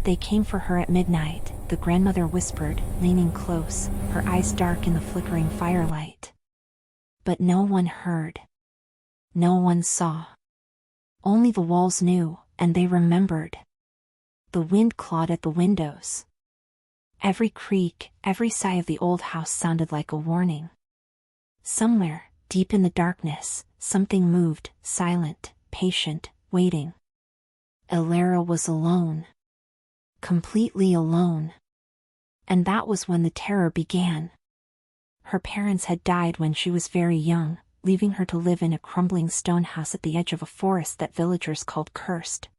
They came for her at midnight, the grandmother whispered, leaning close, her eyes dark in the flickering firelight. But no one heard. No one saw. Only the walls knew, and they remembered. The wind clawed at the windows. Every creak, every sigh of the old house sounded like a warning. Somewhere, deep in the darkness, something moved, silent, patient, waiting. Elara was alone. Completely alone. And that was when the terror began. Her parents had died when she was very young, leaving her to live in a crumbling stone house at the edge of a forest that villagers called cursed.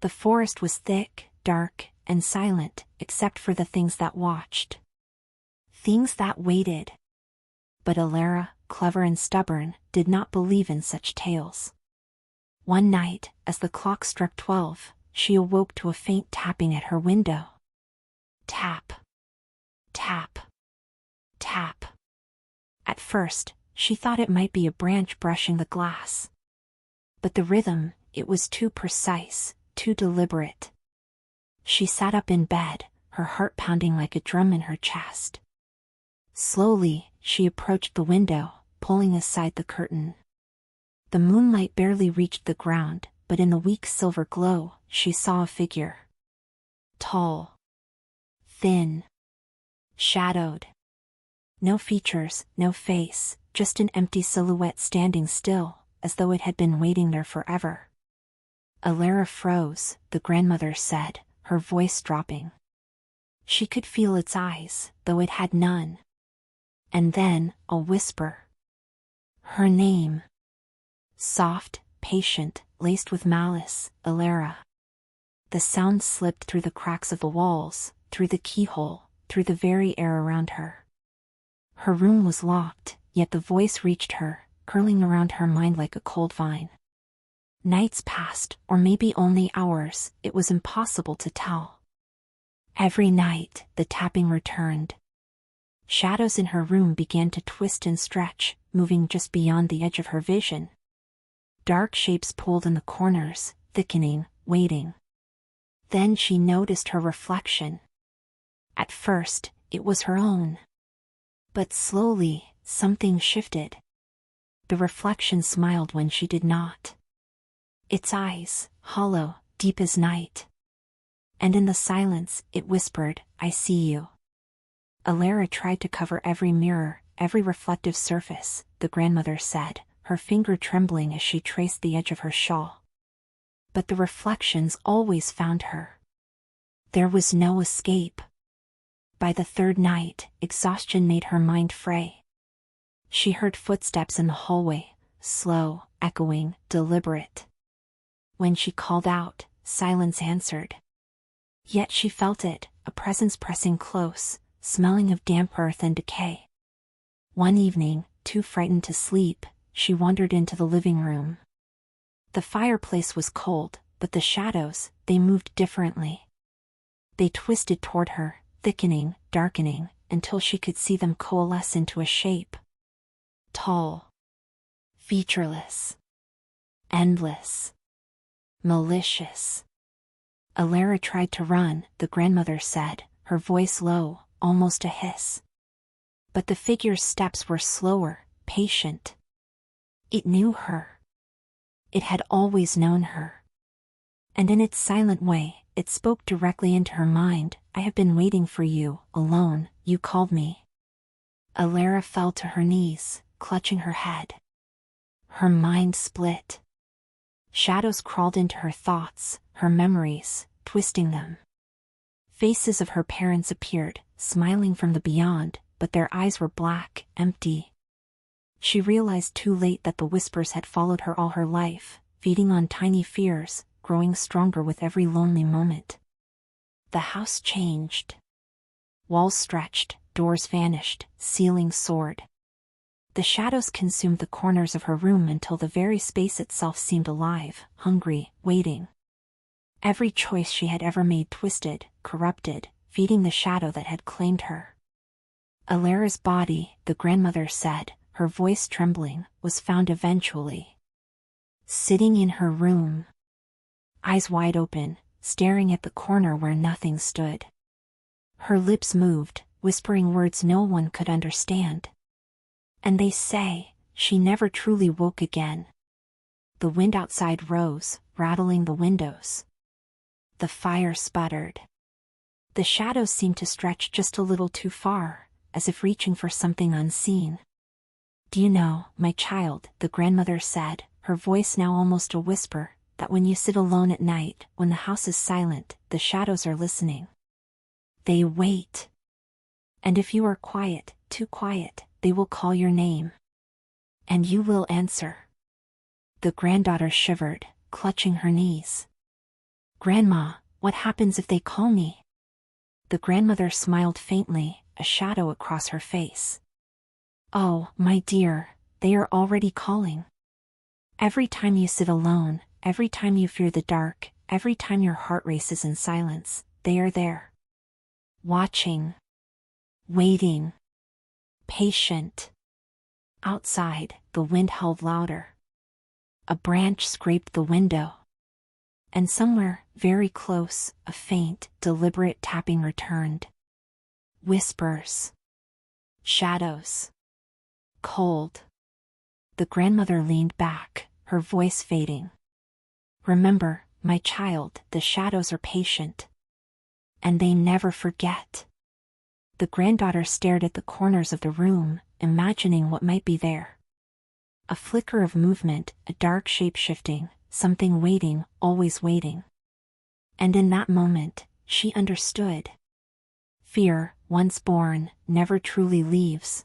The forest was thick, dark, and silent, except for the things that watched. Things that waited. But Elara, clever and stubborn, did not believe in such tales. One night, as the clock struck 12, she awoke to a faint tapping at her window. Tap. Tap. Tap. At first, she thought it might be a branch brushing the glass. But the rhythm, it was too precise, too deliberate. She sat up in bed, her heart pounding like a drum in her chest. Slowly, she approached the window, pulling aside the curtain. The moonlight barely reached the ground, but in the weak silver glow, she saw a figure. Tall. Thin. Shadowed. No features, no face, just an empty silhouette standing still, as though it had been waiting there forever. Elara froze, the grandmother said, her voice dropping. She could feel its eyes, though it had none. And then, a whisper. Her name. Soft, patient, laced with malice, Elara. The sound slipped through the cracks of the walls, through the keyhole, through the very air around her. Her room was locked, yet the voice reached her, curling around her mind like a cold vine. Nights passed, or maybe only hours, it was impossible to tell. Every night, the tapping returned. Shadows in her room began to twist and stretch, moving just beyond the edge of her vision. Dark shapes pulled in the corners, thickening, waiting. Then she noticed her reflection. At first, it was her own. But slowly, something shifted. The reflection smiled when she did not. Its eyes, hollow, deep as night. And in the silence, it whispered, "I see you." Elara tried to cover every mirror, every reflective surface, the grandmother said, her finger trembling as she traced the edge of her shawl. But the reflections always found her. There was no escape. By the third night, exhaustion made her mind fray. She heard footsteps in the hallway, slow, echoing, deliberate. When she called out, silence answered. Yet she felt it, a presence pressing close, smelling of damp earth and decay. One evening, too frightened to sleep, she wandered into the living room. The fireplace was cold, but the shadows, they moved differently. They twisted toward her, thickening, darkening, until she could see them coalesce into a shape. Tall. Featureless. Endless. Malicious. Elara tried to run, the grandmother said, her voice low, almost a hiss. But the figure's steps were slower, patient. It knew her. It had always known her. And in its silent way, it spoke directly into her mind, "I have been waiting for you, alone, you called me." Elara fell to her knees, clutching her head. Her mind split. Shadows crawled into her thoughts, her memories, twisting them. Faces of her parents appeared, smiling from the beyond, but their eyes were black, empty. She realized too late that the whispers had followed her all her life, feeding on tiny fears, growing stronger with every lonely moment. The house changed. Walls stretched, doors vanished, ceilings soared. The shadows consumed the corners of her room until the very space itself seemed alive, hungry, waiting. Every choice she had ever made twisted, corrupted, feeding the shadow that had claimed her. Elara's body, the grandmother said, her voice trembling, was found eventually. Sitting in her room. Eyes wide open, staring at the corner where nothing stood. Her lips moved, whispering words no one could understand. And they say, she never truly woke again. The wind outside rose, rattling the windows. The fire sputtered. The shadows seemed to stretch just a little too far, as if reaching for something unseen. Do you know, my child, the grandmother said, her voice now almost a whisper, that when you sit alone at night, when the house is silent, the shadows are listening. They wait. And if you are quiet, too quiet, they will call your name. And you will answer. The granddaughter shivered, clutching her knees. Grandma, what happens if they call me? The grandmother smiled faintly, a shadow across her face. Oh, my dear, they are already calling. Every time you sit alone, every time you fear the dark, every time your heart races in silence, they are there. Watching. Waiting. Patient. Outside, the wind howled louder. A branch scraped the window. And somewhere, very close, a faint, deliberate tapping returned. Whispers. Shadows. Cold. The grandmother leaned back, her voice fading. Remember, my child, the shadows are patient. And they never forget. The granddaughter stared at the corners of the room, imagining what might be there. A flicker of movement, a dark shape shifting, something waiting, always waiting. And in that moment, she understood. Fear, once born, never truly leaves.